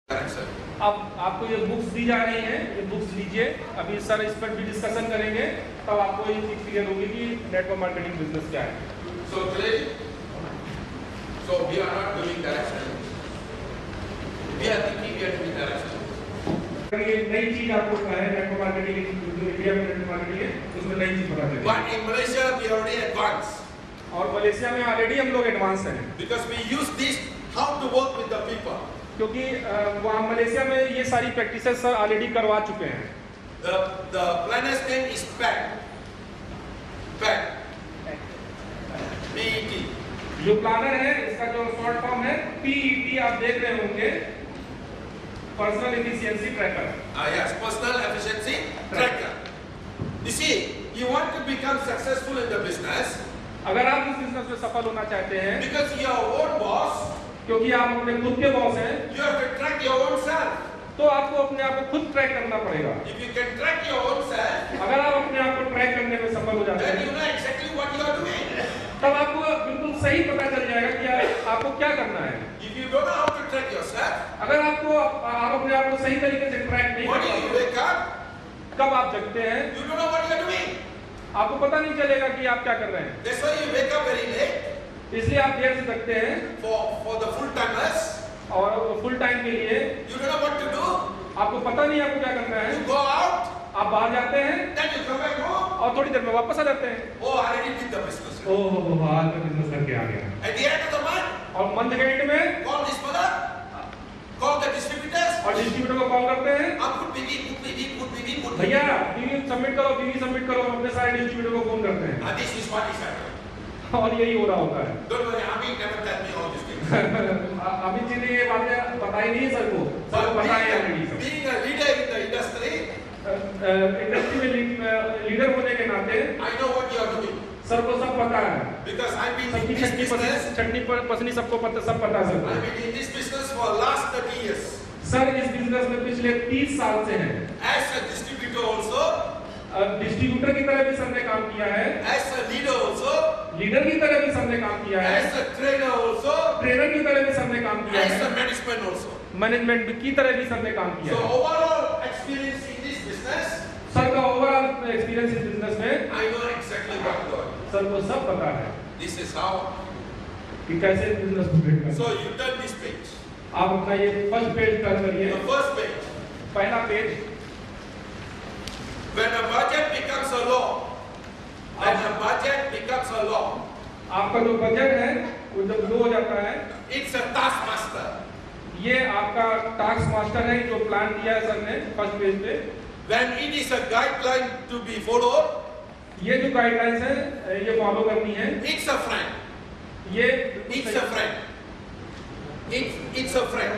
अब आपको ये बुक्स दी जा रही हैं, ये बुक्स लीजिए। अभी सर इस पर भी डिस्कशन करेंगे, तब आपको ये चीज क्लियर होगी कि नेटवर्क मार्केटिंग बिजनेस क्या है। So today, so we are not doing direction. We are thinking we are doing direction. ये नई चीज आपको क्या है नेटवर्क मार्केटिंग, जो इंडिया में नेटवर्क मार्केटिंग है उसमें नई चीज पता चलेगी। But in Malaysia we are already advanced. और मलेशिया में ऑलरेडी हम लोग एडवांस हैं, Because we use this how to work with the people. क्योंकि वहाँ मलेशिया में ये सारी प्रैक्टिसेस सर ऑलरेडी करवा चुके हैं। The planner's name is PET. PET. PET. जो प्लानर है इसका जो शॉर्ट फॉर्म है PET, आप देख रहे होंगे, personal efficiency tracker. Yes, personal efficiency tracker. You see, you want to become successful in the business. अगर आप इस बिजनेस में सफल होना चाहते हैं, Because you are your own boss, क्योंकि आप अपने खुद के बॉस हैं, you have to track your own self. तो आपको अपने आप को खुद ट्रैक करना पड़ेगा। If you can track your own self, अगर आप अपने आप को ट्रैक करने में सफल हो जाते then हैं, you know exactly what you are doing. तब आपको बिल्कुल सही पता चल जाएगा कि आपको क्या करना है। If you don't know how to track yourself, अगर आप अपने आप को सही तरीके से ट्रैक नहीं कर morning you पाते, wake up, कब आप जगते हैं you don't know what you are doing. आपको पता नहीं चलेगा कि आप क्या कर रहे हैं। That's why you wake up very late. इसलिए आप देर से जगते हैं, For the full timers, और फुल टाइम के लिए you don't know what to do. आपको पता नहीं आपको क्या करना है। You go out, आप बाहर जाते हैं then you come back home. और थोड़ी देर में वापस आ जाते हैं। Oh, I already did the business. ओह आज का बिजनेस करके आ गया। At the end of the month, और मंथ के एंड में call this mother, call the distributors. और डिस्ट्रीब्यूटर को कॉल करते हैं, Put BB, put BB, put BB, put BB. भैया बीवी सबमिट करो, बीवी सबमिट करो। अपने सारे डिस्ट्रीब्यूटर को फोन करते हैं And this is what is happening. और यही हो रहा होता है। Don't worry, Ami never tell me all these things. Amit ji ने ये बातें बताई नहीं सर को, सर को पता है ऑलरेडी सब। Being a leader in the industry, industry में लीडर होने के नाते I know what you are doing. Sir को सब पता है। Because I've been in सबकी this business. चटनी पसनी सबको पता, सब पता है सर I've को। been in this business for last 30 years. Sir इस बिजनेस में पिछले 30 साल से हैं। As a distributor also, distributor की तरह भी सर ने काम किया है, as a leader also, leader की तरह भी सर ने काम किया है, as a trainer also, trainer की तरह भी सर ने काम किया as है, a management also. मैनेजमेंट की तरह भी सर ने काम किया So है। overall experience in this business, sir का ओवरऑल एक्सपीरियंस इस बिजनेस में I know exactly what to do. Sir को सब पता है This is how. कि कैसे बिजनेस को बिल्ड करना So है। you turn this page. आप अपना ये फर्स्ट पेज टर्न करिए। The first page. पहला page, When a budget becomes a law, when a budget becomes a law, आपका जो बजट है वो जब लो हो जाता है, it's a taskmaster. ये आपका टास्क मास्टर है जो प्लान दिया है सर ने फर्स्ट पेज पे। When it is a guideline to be followed, ये जो गाइडलाइंस है ये फॉलो करनी है। it's a friend. ये It's a friend. It's a friend.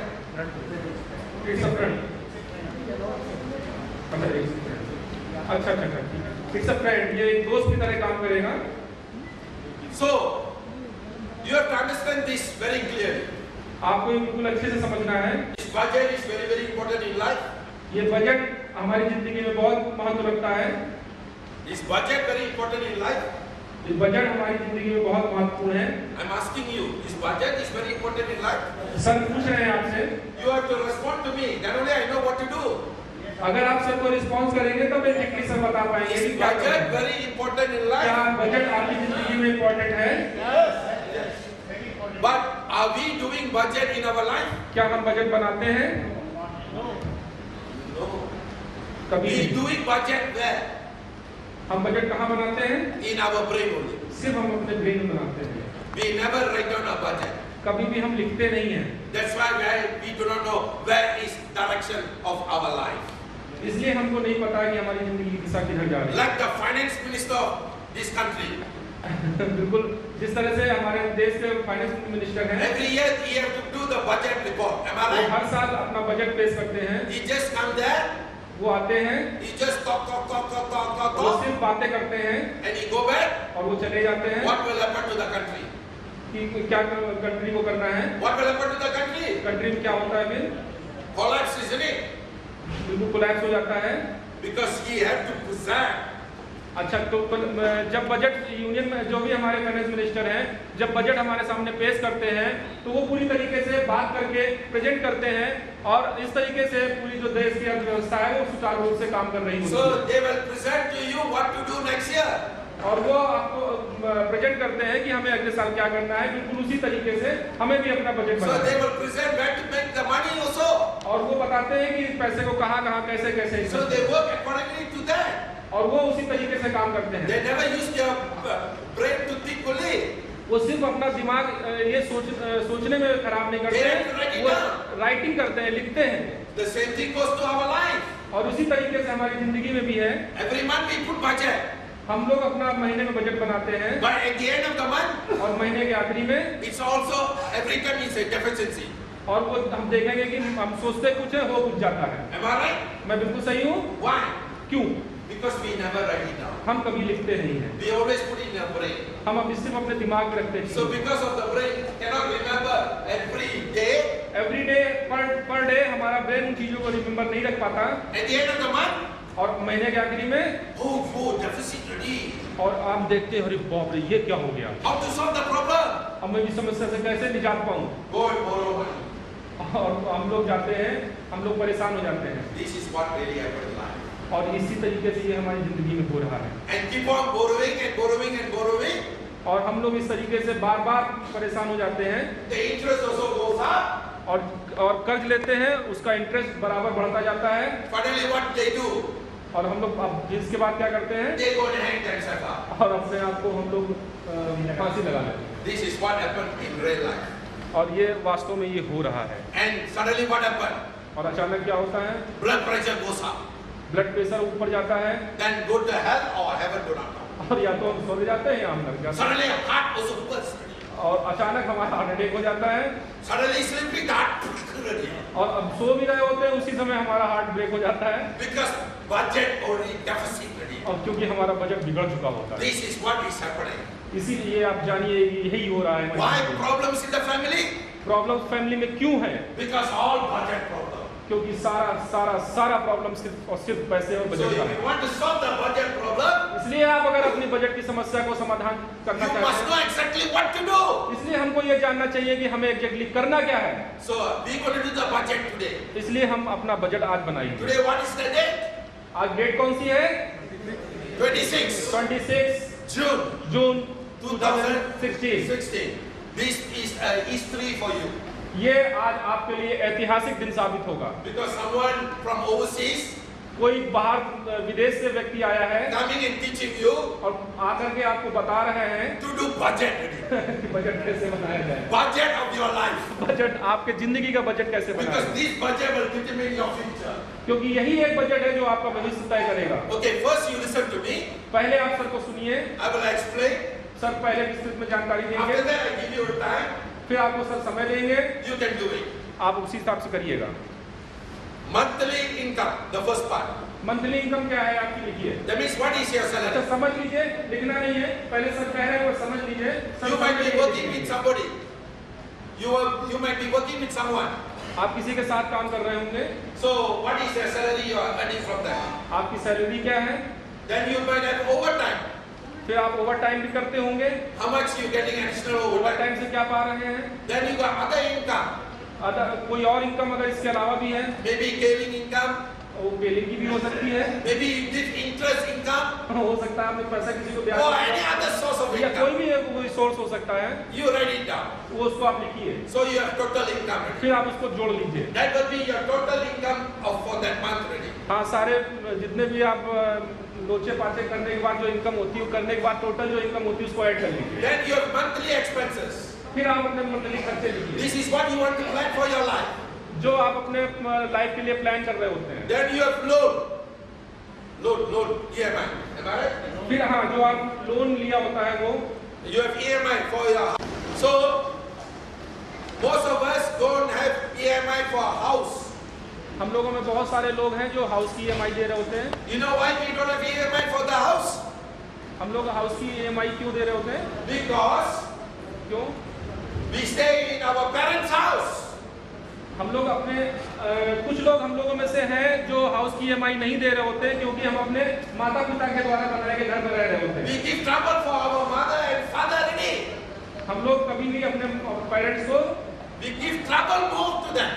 It's a friend. अच्छा ठीक है। इट्स अ फ्रेंड, ये एक दोस्त की तरह काम करेगा। So you have to understand this very clearly. आपको ये बिल्कुल अच्छे से समझना है। This budget is very very important in life. ये बजट हमारी जिंदगी में बहुत महत्व रखता है। Is budget very important in life? ये बजट हमारी जिंदगी में बहुत महत्वपूर्ण है। I'm asking you. Is budget is very important in life? Sir पूछ रहे हैं आपसे, You have to respond to me. Then only I know what to do. अगर आप सर को रिस्पॉन्स करेंगे तो मैं एग्जैक्टली सर बता पाएंगे कि Is क्या budget करना है। very important in क्या life? बजट आपकी जिंदगी में इम्पोर्टेंट है? But are we doing budget in our life? क्या हम बजट बनाते हैं? No. कभी We नहीं। doing budget where? हम बजट कहाँ बनाते हैं? In our brain only. सिर्फ हम अपने ब्रेन में बनाते हैं, We never write down a budget. कभी भी हम लिखते नहीं हैं। That's why we do not know where is direction of our life. इसलिए हमको नहीं पता कि हमारी जिंदगी की दिशा किधर जा रही है। Like the finance minister of this country. बिल्कुल जिस तरह से हमारे देश के फाइनेंस मिनिस्टर हैं, Every year he have to do the budget report. Am I वो right? हर साल अपना बजट पेश करते हैं। He just come there. वो आते हैं, He just talk. वो सिर्फ बातें करते हैं And he go back. और वो चले जाते हैं What will happen to the country? कि क्या कंट्री को करना है, What will happen to the country? Country में क्या होता है, फिर Collapse, isn't it? बिल्कुल कोलैप्स हो जाता है। Because he have to present अच्छा, तो जब बजट यूनियन में जो भी हमारे फाइनेंस मिनिस्टर हैं, जब बजट हमारे सामने पेश करते हैं तो वो पूरी तरीके से बात करके प्रेजेंट करते हैं और इस तरीके से पूरी जो देश की अर्थव्यवस्था है वो सुचारू रूप से काम कर रही है। So they will present to you what to do next year. और वो आपको प्रेजेंट करते हैं कि हमें अगले साल क्या करना है, बिल्कुल उसी तरीके से हमें भी अपना बजट So बनाना they है। will present where to make the money also. और वो बताते हैं कि इस पैसे को कहाँ कहाँ कैसे कैसे So they work accordingly to that. और वो उसी तरीके से काम करते हैं। They never use their brain to think only. वो सिर्फ अपना दिमाग ये सोचने में खराब नहीं करते हैं, वो राइटिंग करते हैं, लिखते हैं। The same thing goes to our life. और उसी तरीके से हमारी जिंदगी में भी है। Every month we put budget. हम लोग अपना महीने में बजट बनाते हैं But at the end of the month, और महीने के आखिरी में it's also every time it's a deficiency. और वो हम देखेंगे कि हम सोचते कुछ है, हो कुछ जाता है। Am I right? मैं बिल्कुल सही हूँ। Why? क्यों? Because we never write it down. हम कभी लिखते नहीं हैं। We always put it in our brain. हम अब सिर्फ अपने दिमाग में रखते हैं। So because of the brain cannot remember every day. Every day per day हमारा ब्रेन उन चीजों को रिमेम्बर नहीं रख पाता। At the end of the month, और महीने के आखिरी में oh, deficit ready. और आप देखते हैं अरे बाप रे ये क्या हो गया। How to solve the problem? अब मैं इस समस्या से कैसे निजात पाऊँ। Go and borrow money. और हम लोग जाते हैं, हम लोग परेशान हो जाते हैं। This is what really happened in life. और इसी तरीके से ये हमारी जिंदगी में हो रहा है। And keep on borrowing and borrowing and borrowing. और हम लोग इस तरीके से बार बार परेशान हो जाते हैं। The interest also goes up. और कर्ज लेते हैं, उसका इंटरेस्ट बराबर बढ़ता जाता है। Finally, what they do? और हम लोग अब इसके बाद क्या करते हैं? They go and hang themselves up. और अपने आप को हम लोग फांसी लगा लेते हैं। This is what happened in real life. और ये वास्तव में ये हो रहा है। And suddenly what happened? और अचानक क्या होता है? Blood pressure goes up. Blood pressure ऊपर जाता है। Then go to hell or heaven do not come. और या तो हम स्वर्ग जाते हैं या हम नरक जाते हैं। Suddenly heart also bursts. और अचानक हमारा हार्ट अटैक हो जाता है। Suddenly sleeping heart. और अब सो भी रहे होते हैं, उसी समय हमारा हार्ट ब्रेक हो जाता है। Because budget already deficit ready. और क्योंकि हमारा बजट बिगड़ चुका होता है। This is what is happening. इसीलिए आप जानिए यही हो रहा है। Why problems in the family? Problem family में क्यों है? Because all budget problem. क्योंकि सारा प्रॉब्लम सिर्फ और सिर्फ पैसे और So बजट का if है। you want to solve the budget problem, इसलिए आप अगर अपनी बजट की समस्या को समाधान करना you चाहते must हैं, know exactly what to do. इसलिए हमको ये जानना चाहिए कि हमें एग्जैक्टली करना क्या है। So we going to do the budget today. इसलिए हम अपना बजट आज बनाएंगे। Today what is the date? आज डेट कौन सी है? 26 जून 2016. 2016। This is a history for you. ये आज आपके लिए ऐतिहासिक दिन साबित होगा। Because someone from overseas कोई बाहर विदेश से व्यक्ति आया है coming and teaching you और आकर के आपको बता रहे हैं to do budget today. कि बजट कैसे बनाया जाए। Budget of your life. Budget आपके जिंदगी का बजट कैसे बनाया Because जाए। this budget will determine your future. क्योंकि यही एक बजट है जो आपका भविष्य तय करेगा। Okay, first you listen to me. पहले आप सर को सुनिए, I will explain. सर पहले विस्तृत में जानकारी After देंगे, that I give you a time. फिर आपको सर समय देंगे, You can do it. आप उसी हिसाब से करिएगा। Monthly income, the first part. Monthly income क्या है आपकी, लिखिए। That means what is your अच्छा salary? समझ लीजिए, लिखना नहीं है, पहले सर कह रहे हैं और समझ लीजिए। You might be working with somebody. You might be working with someone. आप किसी के साथ काम कर रहे होंगे, So what is the salary you are earning from them? आपकी सैलरी क्या है? Then you might have overtime. फिर आप ओवर टाइम भी करते होंगे। How much you getting additional over overtime? Time से क्या पा रहे हैं? Then you got other income. कोई और इनकम अगर इसके अलावा भी है, Maybe gaining income. वो पेलिंग की भी हो सकती है। Maybe you did interest income. हो सकता है आपने पैसा किसी को ब्याज Or दिया, any other source of या कोई income. भी कोई सोर्स हो सकता है, You write it down. वो उसको आप लिखिए। So you have total income. फिर आप उसको जोड़ लीजिए। That will be your total income for that month ready. हाँ, सारे जितने भी आप लोचे पाचे करने के बाद जो इनकम होती है, वो करने के बाद टोटल जो इनकम होती है उसको ऐड कर लीजिए। Then you have monthly expenses. फिर आप अपने मंथली खर्चे लिखिए, This is what you want to plan for your life. जो आप अपने लाइफ के लिए प्लान कर रहे होते हैं। Then you have loan. Loan, EMI. Am I right? फिर हाँ, जो आप लोन लिया होता है वो, You have EMI for your house. So, most of us don't have EMI for a house. हम लोगों में बहुत सारे लोग हैं जो हाउस की EMI दे रहे होते हैं। You know why we don't have EMI for the house? हम लोग हाउस की EMI क्यों दे रहे होते हैं? Because क्यों? we stay in our parents' house. हम लोग अपने कुछ लोग हम लोगों में से हैं जो हाउस की EMI नहीं दे रहे होते क्योंकि हम अपने माता पिता के द्वारा बनाए गए घर में रह रहे होते हैं। We give trouble for our mother and father in it. हम लोग कभी भी अपने पेरेंट्स को We give trouble more to them.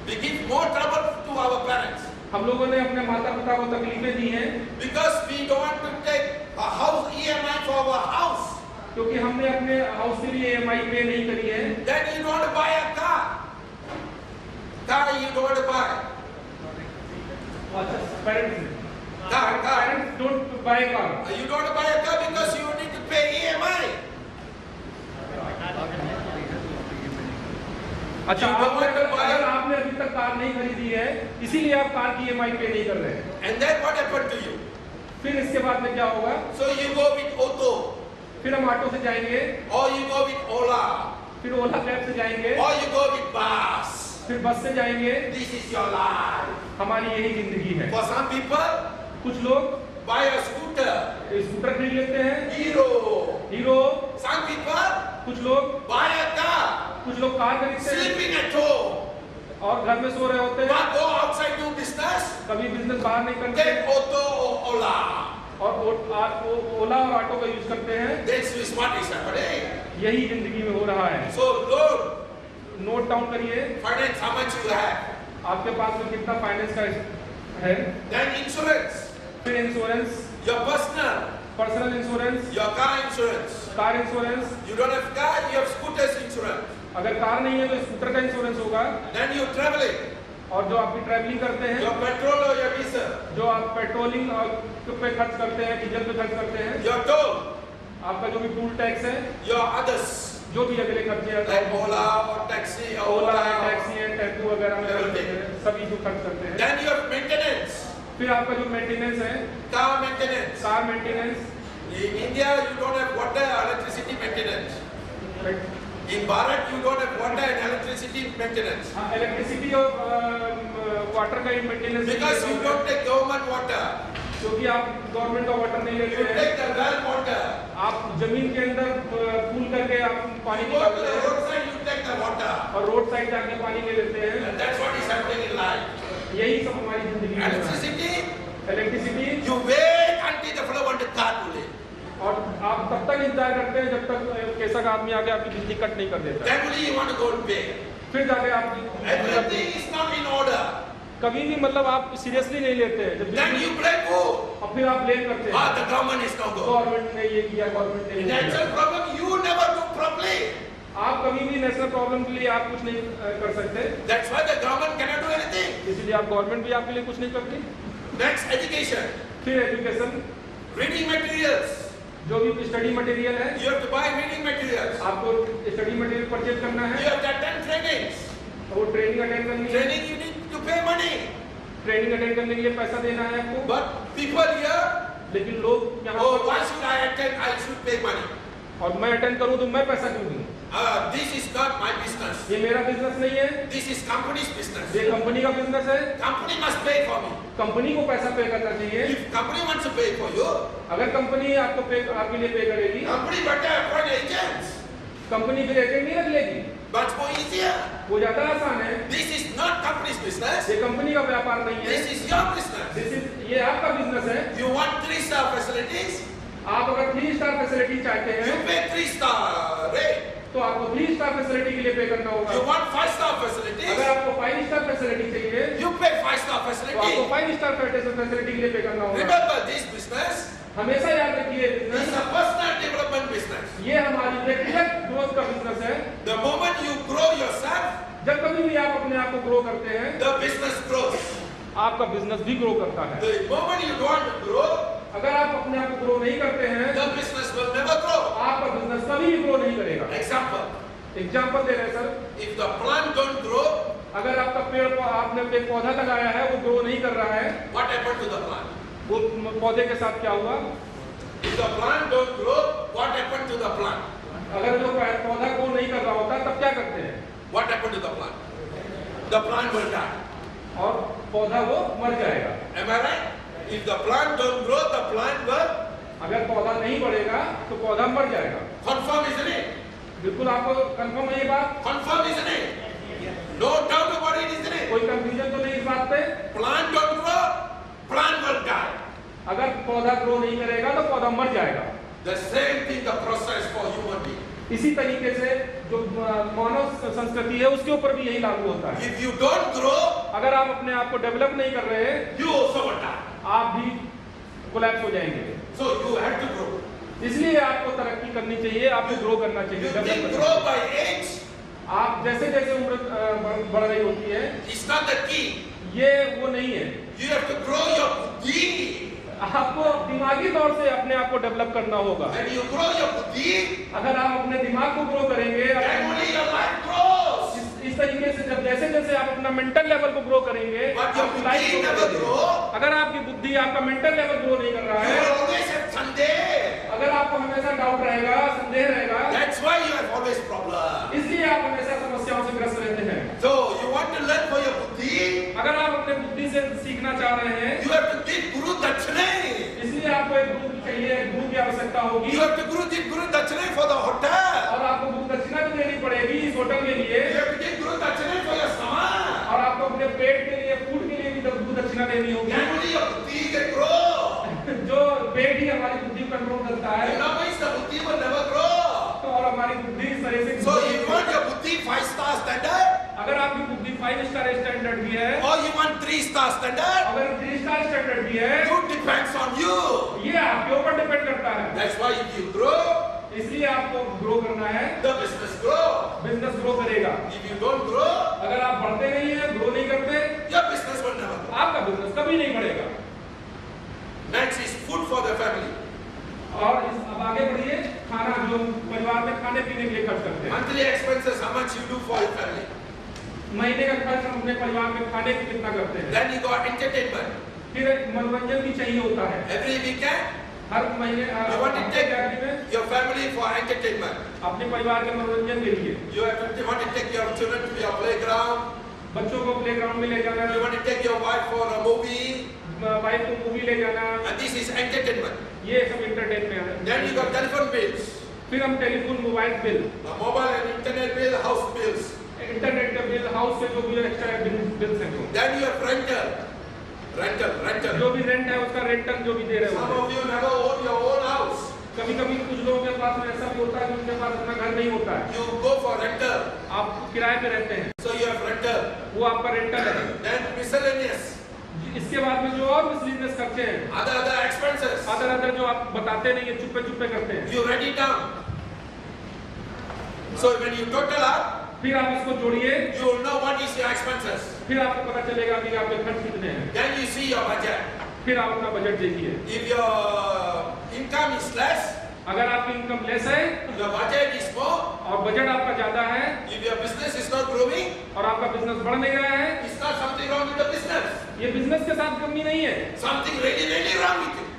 We give more trouble to our parents. हम लोगों ने अपने माता पिता को तकलीफें दी हैं Because we don't want to take a house EMI for our house. क्योंकि हमने अपने हाउस के लिए EMI पे नहीं करी है। Then you don't buy a car. Car you don't buy. Parents don't buy a car. You don't buy a car because you need to pay EMI. अच्छा, You don't want to buy- अगर आपने अभी तक car नहीं खरीदी है इसीलिए आप कार की EMI पे नहीं कर रहे हैं। And then what happened to you? फिर इसके बाद में क्या होगा? So you go with auto, फिर हम ऑटो से जाएंगे, or you go with Ola, फिर ओला कैब से जाएंगे, or you go with bus. फिर बस से जाएंगे। This is your life. हमारी यही जिंदगी है। For some people, कुछ लोग buy a scooter, स्कूटर खरीद लेते हैं, Hero. हीरो। Some people कुछ लोग buy a car, कुछ लोग कार खरीदते हैं sleeping at home. और घर में सो रहे होते हैं। But go outside do business, कभी बिजनेस बाहर नहीं करते take auto or Ola. और ओला और ऑटो का यूज करते हैं। This is what is happening. यही जिंदगी में हो रहा है। So Lord, नोट डाउन करिए finance how much you have. आपके पास में कितना फाइनेंस का है। Then insurance, फिर insurance, your personal, personal insurance, your car insurance. Car insurance. You don't have car, you have scooters insurance. अगर कार नहीं है तो स्कूटर का इंश्योरेंस होगा। Then you traveling, और जो आपकी ट्रैवलिंग करते हैं, your petrol or your diesel, जो आप पेट्रोलिंग पे खर्च करते हैं, डीजल पे खर्च करते हैं, your toll, आपका जो भी टूल टैक्स है, your others, जो भी अगले खर्चे like हैं, Ola or taxi or ओला है, Ola. टैक्सी है, टेम्पो वगैरह में खर्च करते हैं, सभी जो खर्च करते हैं। Then your maintenance, फिर आपका जो मेंटेनेंस है, car maintenance. Car maintenance, In India, you don't have water, electricity maintenance. In Bharat, you don't have water and electricity maintenance. Electricity और वाटर का maintenance Because you don't take government water. क्योंकि आप government का water नहीं You लेते हैं, take the well water. आप जमीन के अंदर फूल करके आप पानी You go to निकालते the हैं roadside, you take the water. और रोड साइड जाके पानी ले लेते हैं। And that's what is happening in life. यही सब हमारी जिंदगी में हो रहा है। Electricity, electricity, you wait until the fellow want to start to live. और आप तब तक इंतजार करते हैं जब तक कैसा का आदमी आके आपकी बिजली कट नहीं कर देता। Then only you want to go and pay. फिर जाके आपकी Everything is not in order. कभी भी मतलब आप सीरियसली नहीं लेते हैं जब Then you blame who? और फिर आप ब्लेम करते हैं Ah, the government is not good. Government ने ये किया, गवर्नमेंट ने In ये किया। actual problem, you never do properly. आप कभी भी नेशनल प्रॉब्लम के लिए आप कुछ नहीं कर सकते, That's why the government cannot do anything. इसलिए आप गवर्नमेंट भी आपके लिए कुछ नहीं करती। Next, education. फिर एजुकेशन, Reading materials. जो भी स्टडी मटेरियल है, You have to buy reading materials. आपको स्टडी मटेरियल परचेज करना You है, have to attend trainings. वो ट्रेनिंग अटेंड करनी है, Training, you need to pay money. Training attend करने के लिए पैसा देना है आपको। But people here, लेकिन लोग यहाँ oh, पर why should I attend? I should pay money. और मैं अटेंड करूँ तो मैं पैसा क्यों दूँ? This is not my business. ये मेरा बिजनेस नहीं है, This is company's business. ये कंपनी का बिजनेस है, Company must pay for me. Company को पैसा पे करना चाहिए। If company wants to pay for you, अगर कंपनी आपके लिए पे करेगी, company better appoint agents. Company फिर एजेंट नहीं रख लेगी, Much more easier. वो ज्यादा आसान है। This is not company's business. ये कंपनी का व्यापार नहीं है, This is your business. ये आपका बिजनेस है। You want 3-star facilities? आप अगर 3 स्टार फैसिलिटी चाहते You हैं pay 3-star rate. तो आपको 3 स्टार फैसिलिटी के लिए पे करना होगा। You want 5-star अगर facilities? आपको 5 स्टार फैसिलिटी चाहिए You pay 5-star तो आपको facility. 5 स्टार फैसिलिटी के लिए पे करना होगा। Remember this business हमेशा याद रखिए, is business a personal development business. ये हमारी व्यक्तिगत ग्रोथ का बिजनेस है। The moment you grow yourself, जब कभी भी आप अपने आप को ग्रो करते हैं, the business grows. आपका बिजनेस भी ग्रो करता है। The moment you don't grow, अगर आप अपने आप को ग्रो नहीं करते हैं, the business will never grow. आपका बिजनेस कभी भी ग्रो नहीं करेगा। Example, एग्जाम्पल दे रहे हैं sir, if the plant don't grow, अगर आपका आपने एक पौधा लगाया है, वो ग्रो नहीं कर रहा है, what happened to the plant? वो पौधे के साथ क्या हुआ? If the plant don't grow, what happened to the plant? अगर जो पौधा ग्रो नहीं कर रहा होता तब क्या करते हैं? What happened to the plant? The plant will die. और पौधा वो मर जाएगा। Am I right? If the plant don't grow, the plant will अगर पौधा नहीं बढ़ेगा तो पौधा मर जाएगा। confirm, isn't it? बिल्कुल आपको कंफर्म है ये बात? Confirm, isn't it? No doubt about it, isn't it? कोई कंफ्यूजन तो नहीं इस बात पे? Plant don't grow, plant will die. अगर पौधा ग्रो नहीं करेगा तो पौधा मर जाएगा। The same thing, the process for human being. इसी तरीके से जो मानव संस्कृति है उसके ऊपर भी यही लागू होता है। If you don't grow, अगर आप अपने आप को डेवलप नहीं कर रहे, you also will die. आप भी कोलैप्स हो जाएंगे। So you have to grow. इसलिए आपको तरक्की करनी चाहिए, आपको ग्रो करना चाहिए। You develop think करना grow चाहिए। by age आप जैसे जैसे उम्र बढ़ रही होती है, is not the key. ये वो नहीं है। You have to grow your buddhi. आपको दिमागी तौर से अपने आप को डेवलप करना होगा। When you grow your buddhi, अगर आप अपने दिमाग को ग्रो करेंगे, then only your life grows. इस तरीके से जब जैसे जैसे आप अपना मेंटल लेवल को ग्रो करेंगे, But your आपकी लाइफ buddhi ग्रो never करेगी। grow. अगर आपकी बुद्धि, आपका मेंटल लेवल ग्रो नहीं कर रहा You है, will always have Sunday. अगर आपको हमेशा डाउट रहेगा, संदेह रहेगा, That's why you have always problem. इसलिए आप हमेशा समस्याओं से ग्रस्त रहते हैं। So you want to learn for your buddhi, अगर आप अपने बुद्धि से सीखना चाह रहे हैं, you have to give Guru Dachine. इसलिए आपको एक गुरु चाहिए, गुरु की आवश्यकता होगी, You have to give Guru Dachine for the hotel. और आपको गुरु दक्षिणा भी देनी पड़ेगी इस होटल के लिए, You have to give Guru Dachine for your stomach. और आपको अपने पेट के लिए, फूड के लिए भी गुरु दक्षिणा देनी होगी। Then only your buddhi can grow. जो पेट ही हमारी बुद्धि को कंट्रोल करता है, Otherwise the buddhi will never grow. और हमारी बुद्धि इस तरह से, So you want your buddhi 5-star standard, अगर आपकी बुद्धि 5 स्टार स्टैंडर्ड भी है, or you want 3-star standard, अगर 3 स्टार स्टैंडर्ड भी है, it depends on you. ये आपके ऊपर डिपेंड करता है। That's why if you grow, इसलिए आपको ग्रो करना है, the business grow. Business grow करेगा। If you don't grow, अगर आप बढ़ते नहीं है, ग्रो नहीं करते, your business will never grow. आपका बिजनेस कभी नहीं बढ़ेगा। Next is food for the family. और अब आगे बढ़िए, खाना जो परिवार में खाने पीने के लिए खर्च करते हैं, Monthly expenses, how much you do for your family. महीने का खर्च हम अपने परिवार में खाने की कितना करते हैं। Then you got entertainment. फिर मनोरंजन भी चाहिए होता है, Every weekend, हर महीने you want to हफ्ते के take आखिर में your family for entertainment. अपने परिवार के मनोरंजन के लिए You want to take your children to your playground. बच्चों को प्लेग्राउंड में ले जाना, You want to take your wife for a movie. Wife को मूवी ले जाना, And this is entertainment. ये सब एंटरटेनमेंट है। Then you got telephone bills. फिर हम telephone, mobile bill, The mobile and internet bill, house bills. Internet का bill, house से जो भी एक्स्ट्रा बिल्स हैं, Then you have rental. Rental. जो भी रेंट है उसका रेंटल जो भी दे रहे Some हो। of you never own your own house. कभी कभी कुछ लोगों के पास में ऐसा भी होता है कि उनके पास अपना घर नहीं होता है, You go for rental. आप किराए पे रहते हैं, So you have rental. वो आपका रेंटल है। Then miscellaneous. इसके बाद में जो और मिसलिनियस खर्चे हैं, Other expenses. अदर जो आप बताते नहीं है, चुप्पे चुप्पे करते हैं, You write it down. So when you total up, फिर आप इसको जोड़िए, you will know what is your expenses. फिर आपको पता चलेगा कि आपके खर्च कितने हैं। Then you see your budget. फिर आप अपना बजट देखिए। If your income is less, अगर आपकी इनकम लेस है your budget is more. और बजट आपका ज्यादा है If your business is not growing, और आपका बिजनेस बढ़ नहीं रहा है, it's not something wrong with the business. ये बिजनेस के साथ कमी नहीं है, Something really wrong with it.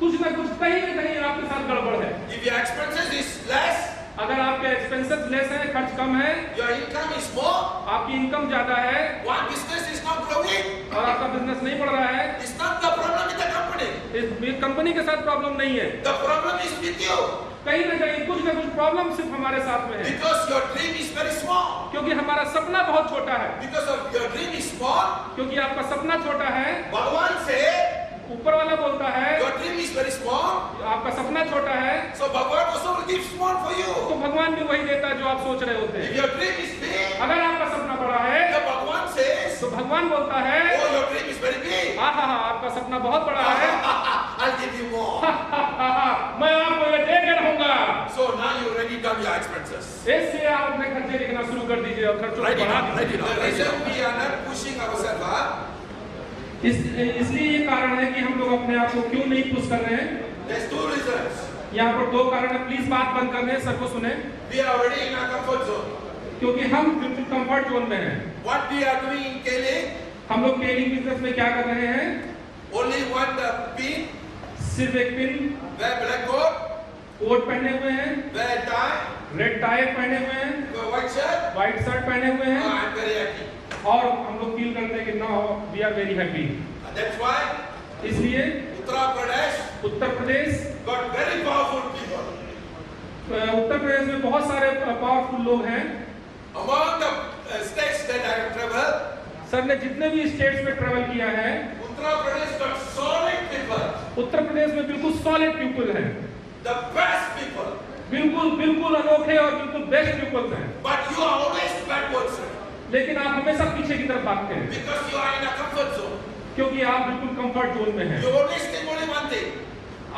कुछ ना कुछ कहीं ना कहीं आपके साथ गड़बड़ है। If your expenses is less, अगर आपके एक्सपेंसेस लेस है, खर्च कम है, your income is more, आपकी इनकम ज्यादा है one business is not growing, और आपका बिजनेस नहीं बढ़ रहा है, it's not the problem with the company. इस कंपनी के साथ प्रॉब्लम नहीं है, The problem is with you. कहीं ना कुछ प्रॉब्लम सिर्फ हमारे साथ में है, Because your dream is very small. क्योंकि हमारा सपना बहुत छोटा है। Because of your dream is small, क्योंकि आपका सपना छोटा है, Bhagavan said, ऊपर वाला बोलता है your dream is very small, आपका सपना छोटा है, so Bhagavan also will give small for you. तो भगवान भी वही देता है जो आप सोच रहे होते If हैं। your dream is big, अगर आपका सपना बड़ा है the Bhagavan says, तो भगवान बोलता है oh, your dream is very big. हाँ आपका सपना बहुत बड़ा है, I'll give you more. मैं आपको ये दे के रहूंगा। So now you already done your expenses. इसलिए आप अपने खर्चे लिखना शुरू कर दीजिए और खर्चों को Write it बढ़ा down, write it down. The दीजिए। reason we are not pushing ourselves up, इसलिए ये कारण है कि हम लोग अपने आप को क्यों नहीं पुश कर रहे हैं। there's two reasons. यहाँ पर दो कारण है, प्लीज बात बंद कर दें, सबको सुने, We are already in our comfort zone. क्योंकि हम बिल्कुल कंफर्ट जोन में हैं। What we are doing in Kele, हम लोग केलिंग बिजनेस में क्या कर रहे हैं, only one the pin, सिर्फ एक पिन, wear black coat, कोट पहने हुए हैं, wear tie, रेड टाई पहने हुए हैं, wear white shirt. White shirt पहने हुए हैं, I'm very happy. और हम लोग फील करते हैं कि now we are very happy. That's why इसलिए Uttar Pradesh उत्तर प्रदेश got very powerful people. उत्तर प्रदेश में बहुत सारे पावरफुल लोग हैं। Among the states that I have sir ने जितने भी स्टेट्स में ट्रेवल किया है, Uttar Pradesh got solid people, उत्तर प्रदेश में बिल्कुल सॉलिड पीपल हैं, the best people. बिल्कुल अनोखे और बिल्कुल बेस्ट पीपल्स हैं। But you are always backwards, sir, लेकिन आप हमेशा पीछे की तरफ भागते हैं, because you are in a comfort zone. क्योंकि आप बिल्कुल कंफर्ट जोन में हैं। You always think only one thing.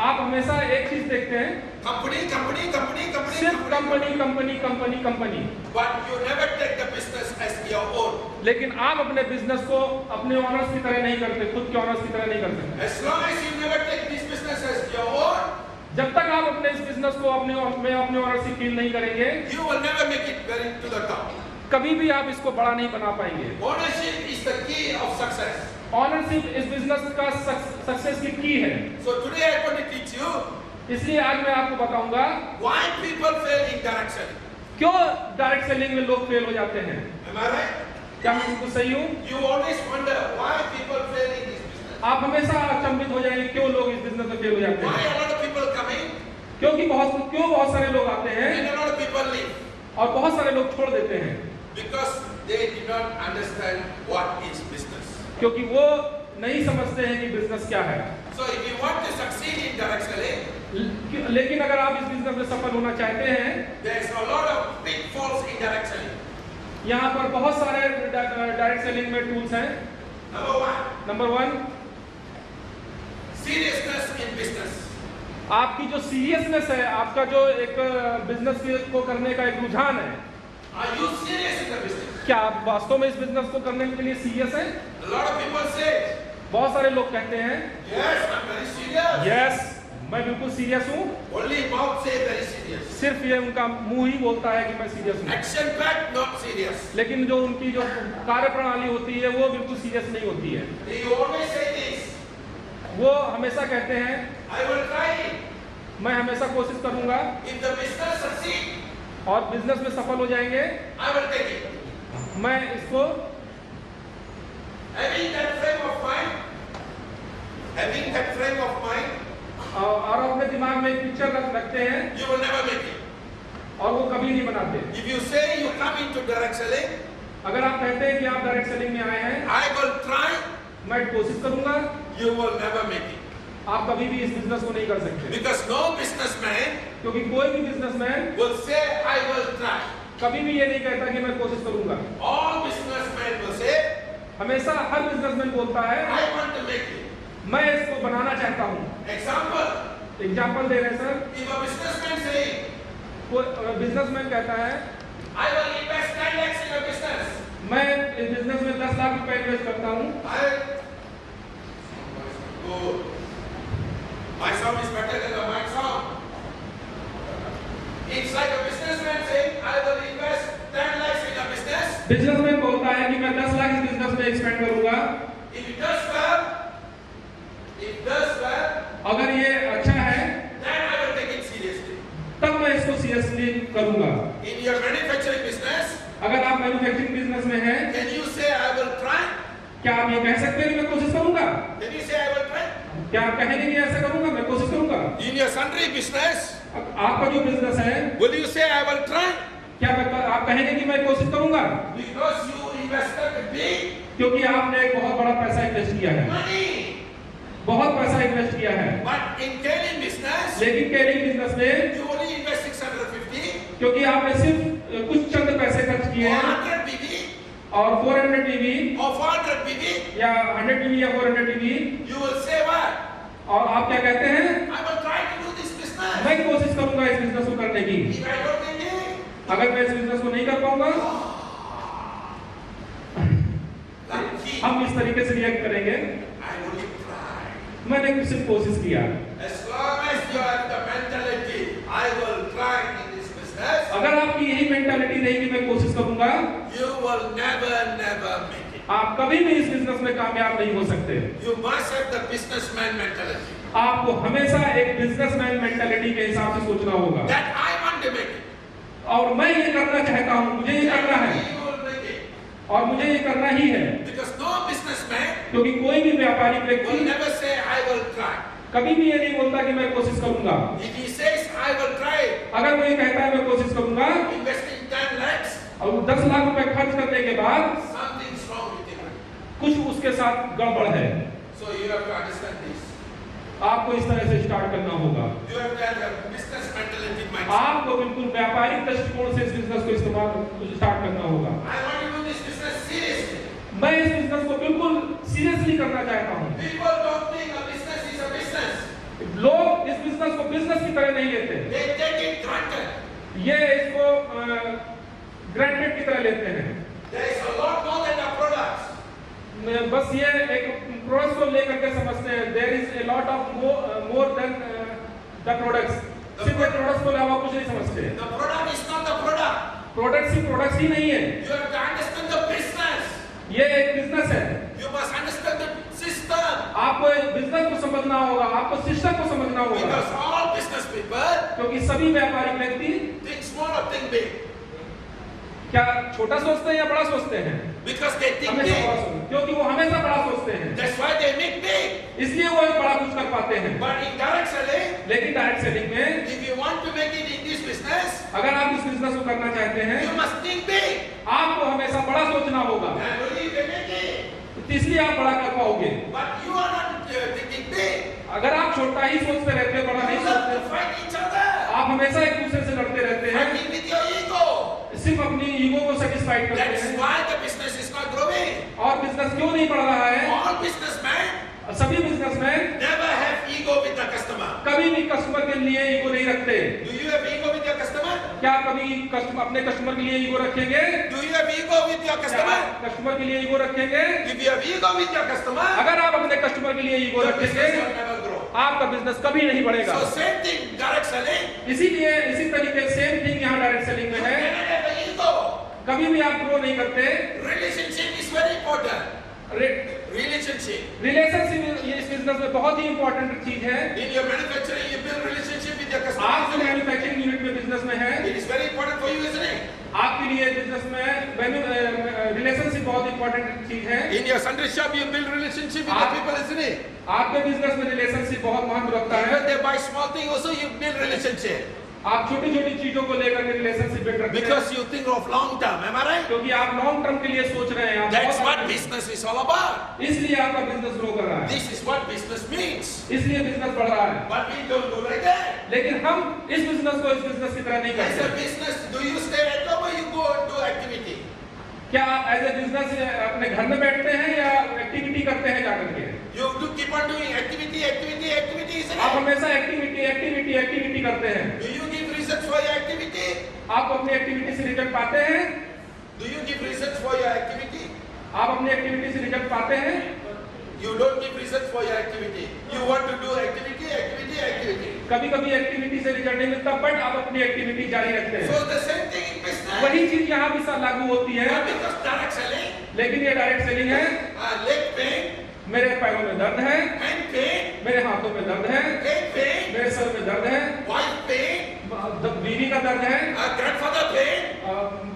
आप हमेशा एक चीज देखते हैं, Company, company, company, company, सिर्फ company. Company. But you never take the business as your own. लेकिन आप अपने बिजनेस को अपने ऑनर्स की तरह नहीं करते, खुद के ऑनर्स की तरह नहीं करते। As long as you never take this business as your own, जब तक आप अपने इस बिजनेस को अपने ऑनर से फील नहीं करेंगे, you will never make it very to the top. कभी भी आप इसको बड़ा नहीं बना पाएंगे। Ownership is the key of success. Ownership इस बिजनेस का सक्सेस की है। So today I want to teach you इसलिए आज मैं आपको बताऊंगा why people fail in direction. क्यों डायरेक्ट सेलिंग में लोग फेल हो जाते हैं। Am I right? क्या मैं बिल्कुल सही हूँ? You always wonder why people fail in this business. आप हमेशा अचंभित हो जाएंगे क्यों लोग इस बिजनेस में फेल हो जाते Why हैं। a lot of people coming क्योंकि बहुत सारे लोग आते हैं and a lot of people leave. और बहुत सारे लोग छोड़ देते हैं, Because they did not understand what is business. क्योंकि वो नहीं समझते हैं कि बिजनेस क्या है। So if you want to succeed in direct selling, लेकिन अगर आप इस बिजनेस में सफल होना चाहते हैं, there is a lot of pitfalls in direct selling. यहाँ पर बहुत सारे डायरेक्ट सेलिंग में टूल्स हैं। Number 1, seriousness in business. आपकी जो सीरियसनेस है, आपका जो एक बिजनेस को करने का एक रुझान है, Are you serious in the business? क्या आप वास्तव में इस बिजनेस को करने के लिए सीरियस हैं? A lot of people say, बहुत सारे लोग कहते हैं yes, I'm very serious. Yes, मैं बिल्कुल सीरियस हूँ। Only mouth say very serious. सिर्फ ये उनका मुंह ही बोलता है कि मैं सीरियस हूँ, Action back, not serious. लेकिन जो उनकी जो कार्य प्रणाली होती है वो बिल्कुल सीरियस नहीं होती है। They always say this. वो हमेशा कहते हैं I will try it. मैं हमेशा कोशिश करूंगा If the business succeed, और बिजनेस में सफल हो जाएंगे, I will take it. मैं इसको Having that frame of mind, और अपने दिमाग में एक पिक्चर रखते हैं you will never make it. और वो कभी नहीं बनाते। If you say you come into direct selling, अगर आप कहते हैं कि आप डायरेक्ट सेलिंग में आए हैं, I will try, मैं कोशिश करूंगा, you will never make it. आप कभी भी इस बिजनेस को नहीं कर सकते, Because no businessman क्योंकि कोई भी businessman will say, I will try. कभी भी ये नहीं कहता कि मैं कोशिश करूंगा। All businessmen will say, हमेशा हर बिजनेसमैन बोलता है I want to make it. मैं इसको बनाना चाहता हूँ। Example, एग्जाम्पल दे रहे हैं sir, if a businessman say, कोई बिजनेसमैन कहता है I will invest 10 lakhs in a business. मैं इस बिजनेस में 10 लाख रुपए इन्वेस्ट करता हूँ। Good. My sound is better than the mic sound. It's like a businessman saying, I will invest 10 lakhs in a business. Businessman बोलता है कि मैं 10 लाख इस बिजनेस में एक्सपेंड करूंगा। If it does well, अगर ये अच्छा है then I will take it seriously. तब मैं इसको सीरियसली करूंगा। In your manufacturing business, अगर आप मैन्युफैक्चरिंग बिजनेस में हैं, can you say I will try? क्या आप ये कह सकते हैं कि मैं कोशिश करूंगा? Can you say I will try? क्या आप कहेंगे कि ऐसा करूंगा, मैं कोशिश करूंगा? In your sundry business, आपका जो बिजनेस है, will you say I will try? क्या आप कहेंगे कि मैं कोशिश करूंगा? Because you invested big क्योंकि आपने एक बहुत बड़ा पैसा इन्वेस्ट किया है, money. बहुत पैसा इन्वेस्ट किया है। But in Kaling business, लेकिन केलिंग बिजनेस में you only invest 650 क्योंकि आपने सिर्फ कुछ चंद पैसे खर्च किए or हैं 100 BB और 400 टीवी or 400 BB, या 100 टीवी या 400 TV, you will say what? और आप क्या कहते हैं? I will try to do this business. मैं कोशिश करूंगा इस बिजनेस को करने की। If I don't make it, अगर मैं इस बिजनेस को नहीं कर पाऊंगा, lucky. हम इस तरीके से रिएक्ट करेंगे, I only try. मैंने सिर्फ कोशिश किया। As long as you have the mentality, I will try in this business, अगर आपकी यही मेंटालिटी रहेगी मैं कोशिश करूंगा, you will never make it. आप कभी भी इस बिजनेस में कामयाब नहीं हो सकते। You must have the businessman mentality. आपको हमेशा एक बिजनेसमैन मेंटालिटी के हिसाब से सोचना होगा। That I want to make it. और मैं ये करना चाहता हूँ, मुझे ये करना है You will make it. और मुझे ये करना ही है, Because no businessman क्योंकि कोई भी व्यापारिक will व्यक्ति never say I will try. कभी भी ये नहीं बोलता कि मैं कोशिश करूंगा। If he says I will try, अगर वो ये कहता है मैं कोशिश करूंगा investing 10 lakhs, और 10 लाख रुपए खर्च करने के बाद something's wrong with him. कुछ उसके साथ गड़बड़ है। So you have to understand this. आपको इस तरह से स्टार्ट करना होगा। You have to have a business mentality mindset. आपको बिल्कुल व्यापारिक दृष्टिकोण से इस बिजनेस को स्टार्ट करना होगा। I want to do this business seriously. मैं इस बिजनेस को बिल्कुल सीरियसली करना चाहता हूँ। People don't think a business is a business. लोग इस बिजनेस को बिजनेस की तरह नहीं लेते। They take it granted. ये इसको ग्रांटेड की तरह लेते हैं। There is a lot more than the products. बस ये एक प्रोडक्ट्स को लेकर के समझते हैं। There is a lot of more than the products. सिर्फ प्रोडक्ट्स को अलावा कुछ नहीं समझते। The product is not the product. Products ही प्रोडक्ट्स ही नहीं है। You have to understand the business. ये एक बिजनेस है। You must understand the system. आपको बिजनेस को समझना होगा, आपको सिस्टम को समझना होगा। Because all business people क्योंकि सभी व्यापारिक व्यक्ति think small or think big. क्या छोटा सोचते हैं या बड़ा सोचते हैं? Because they think हमेशा बड़ा big. सोचते हैं, क्योंकि वो हमेशा बड़ा सोचते हैं। That's why they make big. इसलिए वो एक बड़ा कुछ कर पाते हैं। But in direct selling, लेकिन डायरेक्ट सेलिंग में if you want to make it in this business, अगर आप इस बिजनेस को करना चाहते हैं, you must think big. आपको हमेशा बड़ा सोचना होगा। And only you can make it. इसलिए आप बड़ा कर पाओगे। But you are not thinking big. अगर आप छोटा ही सोचते रहते हो, बड़ा नहीं You have सोचते, to fight each other. आप हमेशा एक दूसरे से लड़ते रहते हैं, Fighting with your ego. सिर्फ अपनी ईगो को सेटिस्फाइड करते That's हैं। why the business is not growing. और बिजनेस क्यों नहीं बढ़ रहा है? All businessmen सभी businessman never have ego with the customer. कभी भी कस्टमर के लिए ईगो नहीं रखते। Do you have ego with your customer? क्या कभी कस्टमर अपने कस्टमर के लिए ईगो रखेंगे? Do you have ego with your क्या customer? कस्टमर के लिए ईगो रखेंगे? If you have ego with your customer, अगर आप अपने कस्टमर के लिए ईगो your रखेंगे, business will never grow. आपका बिजनेस कभी नहीं बढ़ेगा। So same thing, direct selling. इसीलिए इसी तरीके सेम थिंग यहाँ डायरेक्ट सेलिंग You में है। cannot have an ego. कभी भी आप ग्रो नहीं करते। Relationship is very important. Relationship. Relationship ये इस बिजनेस में बहुत ही इंपॉर्टेंट चीज है। In your manufacturing, you build relationship with your आप customer. जो मैन्युफैक्चरिंग यूनिट में बिजनेस में है, It is very important for you, isn't it? आपके लिए बिजनेस में रिलेशनशिप बहुत इंपॉर्टेंट चीज है। In your Sunday shop, you build relationship with the people, isn't it? आपके बिजनेस में रिलेशनशिप बहुत महत्व रखता है। Even they buy small thing, also you build relationship. आप छोटी छोटी चीजों को लेकर के रिलेशनशिप बिल्ड रखते हैं। Because you think of long term, am I right? क्योंकि आप लॉन्ग टर्म के लिए सोच रहे हैं। आप That's बहुत- what business is all about. इसलिए आपका बिजनेस ग्रो कर रहा है, This is what business means. इसलिए बिजनेस बढ़ रहा है। But we don't do like that. लेकिन हम इस बिजनेस को इस बिजनेस की तरह नहीं As a करते। business, do you stay at home or you go and do activity? क्या आप एज ए बिजनेस अपने घर में बैठते हैं या एक्टिविटी करते हैं जाकर के? You have to keep on doing activity, isn't आप it? हमेशा एक्टिविटी करते हैं। Do you give reasons for your activity? आप अपनी एक्टिविटी से रिजल्ट पाते हैं? Do you give reasons for your activity? आप अपनी एक्टिविटी से रिजल्ट पाते हैं? You don't give reasons for your activity. You want to do activity. कभी कभी एक्टिविटी से रिजल्ट नहीं मिलता, बट आप अपनी एक्टिविटी जारी रखते हैं। So the same thing in business. वही चीज यहाँ भी लागू होती है। But because direct selling, लेकिन ये डायरेक्ट सेलिंग है। leg pain, मेरे पैरों में दर्द है, hand pain, मेरे हाथों में दर्द है, head pain, मेरे सर में दर्द है, wife pain, बीवी का दर्द है, grandfather pain,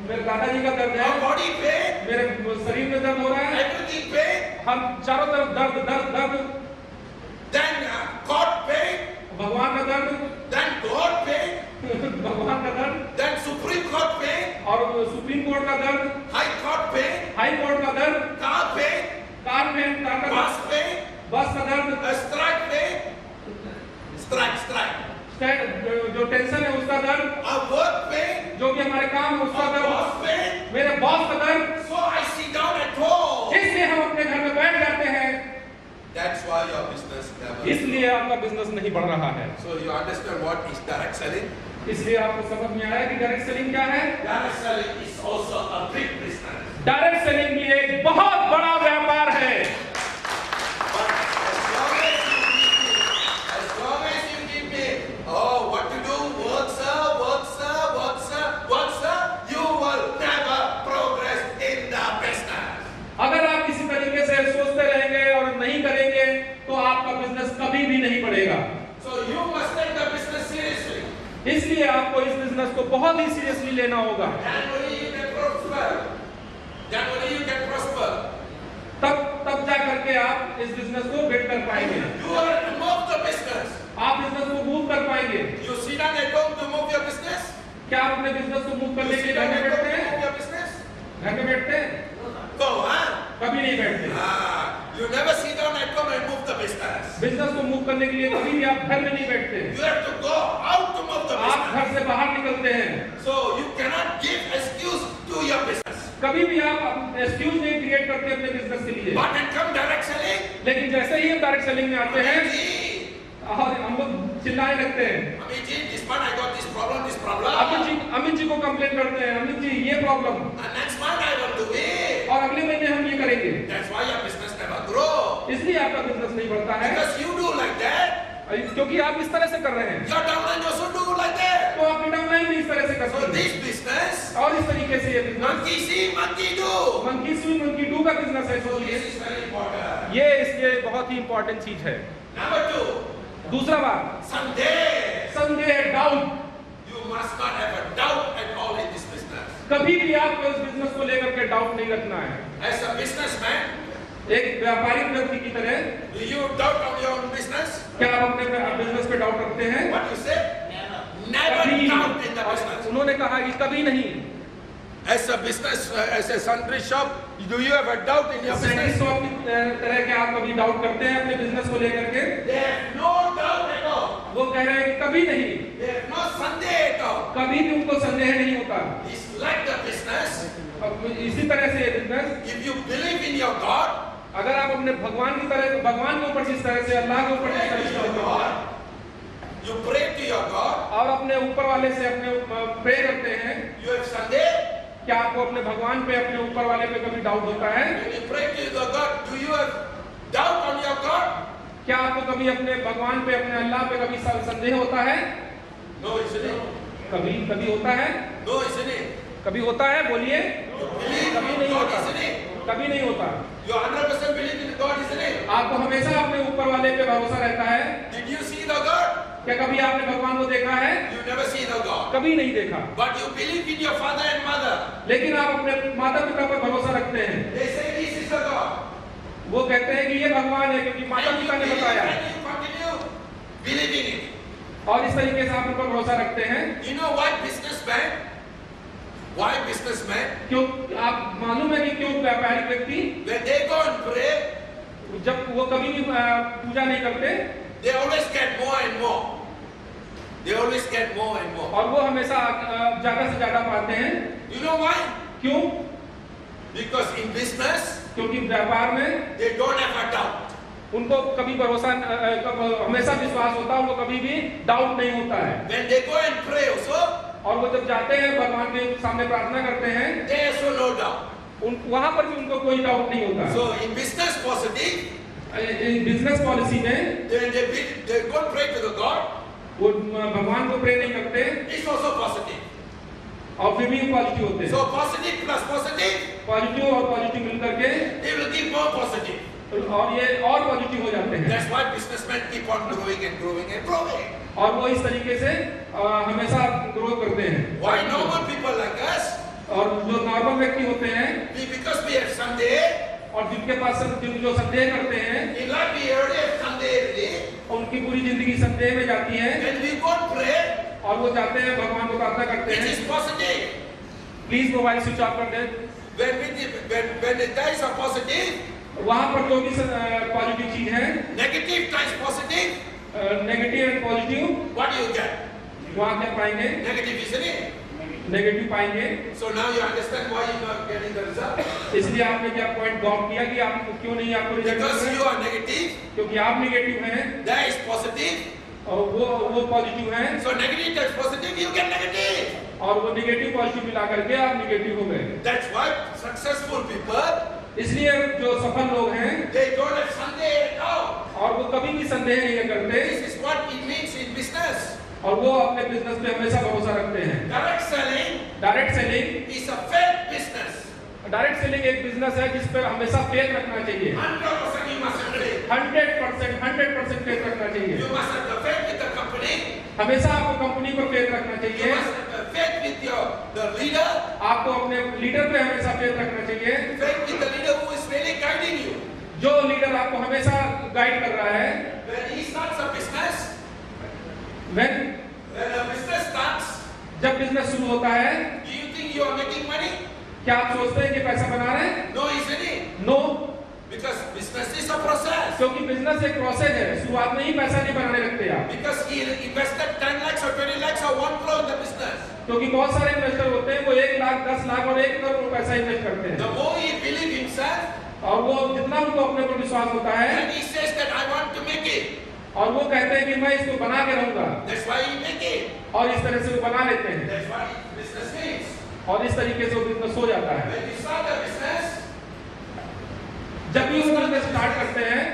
मेरे दादाजी का दर्द है, body pain, मेरे शरीर में दर्द हो रहा है, everything pain, हम चारों तरफ दर्द दर्द दर्द। then God pain, भगवान का दर्द, then God pain, भगवान का दर्द, then Supreme Court pain, और सुप्रीम कोर्ट का दर्द, High Court pain, high court का दर्द, car pain, कार में कार का bus pain, बस का दर्द, strike pain, strike, जो टेंशन है उसका दर्द, work pain, जो कि हमारे काम है उसका दर्द, boss pain. मेरे बॉस का दर्द। So I sit down at home. इसलिए हम अपने घर में बैठ जाते हैं। That's why your business never. इसलिए आपका बिजनेस नहीं बढ़ रहा है। So you understand what is direct selling? इसलिए आपको समझ में आया कि डायरेक्ट सेलिंग क्या है? Direct selling is also a big business. Direct selling भी एक बहुत बड़ा व्यापार है। But as long as you give me, oh, what to do, work, sir, you will never progress in the business. अगर आप किसी तरीके से सोचते रहेंगे और नहीं करेंगे तो आपका बिजनेस कभी भी नहीं बढ़ेगा। So you must take the business seriously. इसलिए आपको इस बिजनेस को बहुत ही सीरियसली लेना होगा। Then only you can prosper. तब जा करके आप इस बिजनेस को बिल्ड कर पाएंगे। You are to move the business. आप बिजनेस को मूव कर पाएंगे। You sit down at home to move your business. क्या आप अपने बिजनेस को मूव करने You के sit लिए घर down में at home बैठते to हैं? move your business. घर में बैठते हैं? Go, huh? कभी नहीं बैठते। never sit down at home and move the business. Business को मूव करने के लिए कभी भी आप घर में नहीं बैठते, You have to go out to move the आप business. घर से बाहर निकलते हैं। So you cannot give excuse to your business. कभी भी आप एक्सक्यूज नहीं क्रिएट करते अपने बिजनेस के लिए। But when come direct selling, लेकिन जैसे ही हम डायरेक्ट सेलिंग में आते हैं और हम लोग चिल्लाने लगते हैं, this month I got this problem. Amit ji को कंप्लेन करते हैं, अमित जी ये problem, And next month I will do it. और अगले महीने हम ये करेंगे। That's why your business never grow. इसलिए आपका बिजनेस नहीं बढ़ता है, Because you do like that. क्योंकि आप इस तरह से कर रहे हैं। Your downline also do like that. तो आपकी डाउनलाइन भी इस तरह से So करते हैं, this business, और इस तरीके से ये business monkey see, monkey do. Monkey सुई मंकी डू का बिजनेस है। So सोचिए, this is very important. ये इसलिए बहुत ही इंपॉर्टेंट चीज है। Number 2, दूसरा बात, someday संदेह, doubt, you must not have a doubt at all in this business. कभी भी आपको इस बिजनेस को लेकर के डाउट नहीं रखना है। As a businessman, एक व्यापारिक व्यक्ति की तरह do you doubt on your own business? क्या आप अपने बिजनेस पे डाउट रखते हैं? What you say? Never कभी। doubt in the business. उन्होंने कहा कि कभी नहीं। As a business, as a sundry shop, do you have a doubt in your sandwich business? Shop की तरह के आप कभी डाउट करते हैं अपने बिजनेस को लेकर के? They have no doubt at all. वो कह रहे हैं कि कभी नहीं, They have no Sunday at all. कभी भी उनको संदेह नहीं होता। It's like the business. अब इसी तरह से ये business, If you believe in your God, अगर आप अपने भगवान की तरह, भगवान के ऊपर जिस तरह से, अल्लाह के ऊपर जिस pray तरह to से your करते God, हैं, you pray to your God, और अपने ऊपर वाले से अपने प्रे करते हैं, you have Sunday, क्या आपको अपने भगवान पे, अपने ऊपर वाले पे कभी डाउट होता है? when you pray to your God, do you have doubt on your God? क्या आपको कभी अपने भगवान पे, अपने अल्लाह पे कभी संदेह होता है? No, isn't it? कभी कभी होता है? No, isn't it? कभी होता है? बोलिए। You believe कभी in नहीं God, होता, isn't it? कभी नहीं होता। You 100% believe in God, isn't it? आपको हमेशा अपने ऊपर वाले पे भरोसा रहता है। Did you see the God? क्या कभी आपने भगवान को देखा है? You never see the God. कभी नहीं देखा। But you believe in your father and mother. लेकिन आप अपने माता पिता पर भरोसा रखते हैं। They say this is the God. वो कहते हैं कि ये भगवान है, क्योंकि माता And you पिता ने believe बताया, and you continue believing it. और इस तरीके से आप उन पर भरोसा रखते हैं। You know why businessman? Why businessman? क्यों? आप मालूम है कि क्यों व्यापारिक व्यक्ति When they go and pray, जब वो कभी भी पूजा नहीं करते, they always get more and more. They always get more and more. और वो हमेशा ज्यादा से ज्यादा पाते हैं। You know why? क्यों? Because in business, क्योंकि व्यापार में they don't have a doubt. उनको कभी भरोसा, हमेशा विश्वास होता है, उनको कभी भी डाउट नहीं होता है। When they go and pray also, और वो जब जाते हैं भगवान के सामने प्रार्थना करते हैं, they also no doubt. वहां पर भी उनको कोई डाउट नहीं होता। So in business positive, business policy में they go and pray to the God. वो भगवान को प्रे नहीं करते, It's also positive. और फिर भी पॉजिटिव होते हैं। So positive plus positive, positive और पॉजिटिव मिलकर के they will give more positive. और ये और पॉजिटिव हो जाते हैं। That's why businessmen keep on growing and growing and growing. और वो इस तरीके से हमेशा ग्रो करते हैं। Why normal people like us? और जो नॉर्मल व्यक्ति होते हैं, Because we have Sunday, और जिनके पास जो संदेह करते हैं, in life we already have Sunday every day. उनकी पूरी जिंदगी संदेह में जाती है, When we go and pray, और वो जाते हैं भगवान को प्रार्थना करते it हैं। is positive. Please mobile switch off कर दें। When the dice are positive, वहां पर जो भी पॉजिटिव चीज है, negative times positive, negative and positive, what do you get? वहां क्या पाएंगे? Negative, isn't it? नेगेटिव पाएंगे। So now you understand why you're not getting the result. इसलिए आपने क्या पॉइंट गॉट किया कि आप क्यों नहीं आपको रिजल्ट मिल Because रहे you हैं? are negative, क्योंकि आप नेगेटिव हैं that is positive. और वो पॉजिटिव हैं, So negative times positive, you get negative. और वो नेगेटिव पॉजिटिव मिला करके आप नेगेटिव हो गए। That's why successful people, इसलिए जो सफल लोग हैं, they don't have Sunday at all. और वो कभी भी संदेह नहीं करते, This is what it means in business. और वो अपने बिजनेस पे हमेशा भरोसा रखते हैं। Direct selling direct selling, is a faith business. Direct selling एक बिजनेस है जिस पर हमेशा फेथ रखना चाहिए। 100% you must have faith. 100% faith रखना चाहिए। You must have the faith with the company. हमेशा आपको कंपनी पर फेथ रखना You चाहिए। must have the faith with the leader. आपको अपने लीडर पे हमेशा फेथ रखना चाहिए। Faith with the leader who is really guiding you. जो लीडर आपको हमेशा गाइड कर रहा है। When he starts a business, When a business starts, जब बिजनेस शुरू होता है, do you think you are making money? क्या आप सोचते हैं कि पैसा बना रहे हैं? No, isn't it? No. Because business is a process. क्योंकि बिजनेस एक प्रोसेस है, शुरुआत में ही पैसा नहीं बनाने लगते आप। Because he invested 10 lakhs or 20 lakhs or 1 crore in the business. क्योंकि बहुत सारे इन्वेस्टर होते हैं, वो 1 लाख 10 लाख और 1 करोड़ पैसा इन्वेस्ट करते हैं। The more he believes himself, और वो जितना उनको अपने ऊपर विश्वास होता है, and he says that I want to make it. और वो कहते हैं कि मैं इसको बना के रहूंगा, That's why he make it. और इस तरह से वो बना लेते हैं, That's what business means. और इस तरीके से वो बिजनेस हो जाता है। When you start a business, जब भी वो बिजनेस स्टार्ट करते हैं,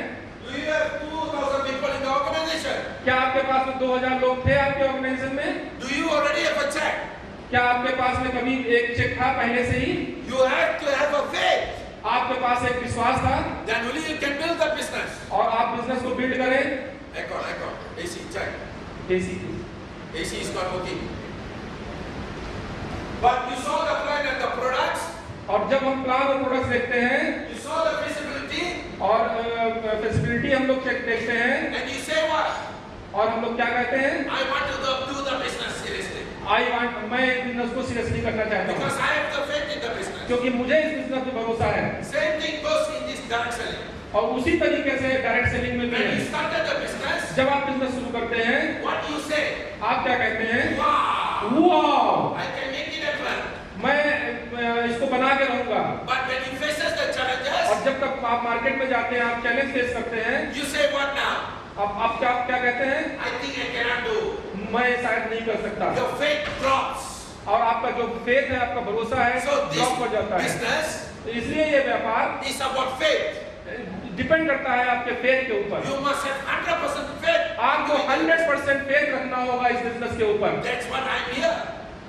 do you have 2,000 people in the organization? क्या आपके पास में 2000 लोग थे आपके ऑर्गेनाइजेशन में? Do you already have a check? क्या आपके पास में कभी एक चेक था पहले से ही? You have to have a faith. आपके पास एक विश्वास था, Then only you can build the business. और आप बिजनेस को बिल्ड करें। Echo. AC, check. AC AC is not working. But you saw the plan and the products. और जब हम प्लान और प्रोडक्ट्स देखते हैं, You saw the feasibility. और फैसिलिटी हम लोग चेक देखते हैं, And you say what? और हम लोग क्या कहते हैं? I want to do the business seriously. मैं इस बिजनेस को सीरियसली करना चाहता हूँ, Because I have the faith in the business. क्योंकि मुझे इस बिजनेस पे भरोसा है। Same thing goes in this direct selling. और उसी तरीके से डायरेक्ट सेलिंग में भी When you है। started the business, जब आप बिजनेस शुरू करते हैं, what do you say? आप क्या कहते हैं? Wow! वाह, I can make it happen. मैं इसको बना के रहूंगा। But when you faces the challenges, और जब तक आप मार्केट में जाते हैं, आप चैलेंज फेस करते हैं, you say what now? अब आप क्या कहते हैं? I think I cannot do. मैं शायद नहीं कर सकता। Your faith drops. और आपका जो फेथ है, आपका भरोसा है, So ड्रॉप कर जाता this है। business इसलिए ये व्यापार is about faith. डिपेंड करता है आपके फेथ के ऊपर। You must have 100% faith. आपको 100% फेथ रखना होगा इस बिजनेस के ऊपर। That's what I'm here.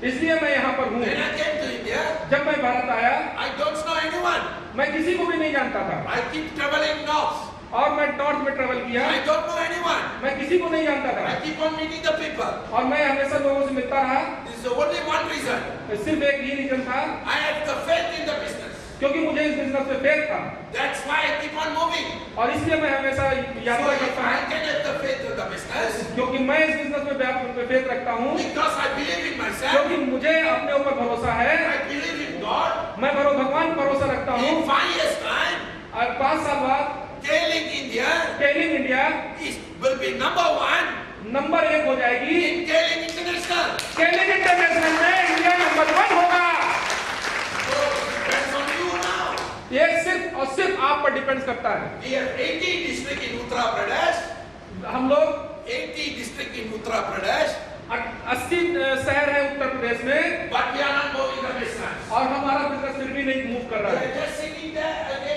इसलिए मैं यहाँ पर हूँ। When I came to India, जब मैं भारत आया, I don't know anyone. मैं किसी को भी नहीं जानता था, I keep traveling north. और मैं नॉर्थ में ट्रेवल किया, I don't know anyone. मैं किसी को नहीं जानता था, I keep on meeting the people. और मैं हमेशा लोगों से मिलता रहा। This is only one reason. सिर्फ एक ही रीजन था, I have the faith in the business. क्योंकि मुझे इस बिजनेस में फेथ था, That's why I keep on moving. और इसलिए मैं हमेशा So यात्रा if करता I हूँ, can have the faith in the business, क्योंकि मैं इस बिजनेस में फेथ रखता हूँ, because I believe in myself, क्योंकि मुझे अपने ऊपर भरोसा है, I believe in God. मैं भगवान पर भरोसा रखता हूँ। In 5 years' time, और 5 साल बाद Scaling India scaling India will be number 1 number 1 हो जाएगी। in Scaling International. Scaling international में इंडिया नंबर 1 होगा। So it depends on you now. ये सिर्फ और सिर्फ आप पर डिपेंड करता है। We have 80 districts in Uttar Pradesh. हम लोग 80 districts in Uttar Pradesh. 80 शहर है उत्तर प्रदेश में, But we are not moving the business. और हमारा बिजनेस फिर भी नहीं मूव कर We रहा are है। just sitting there again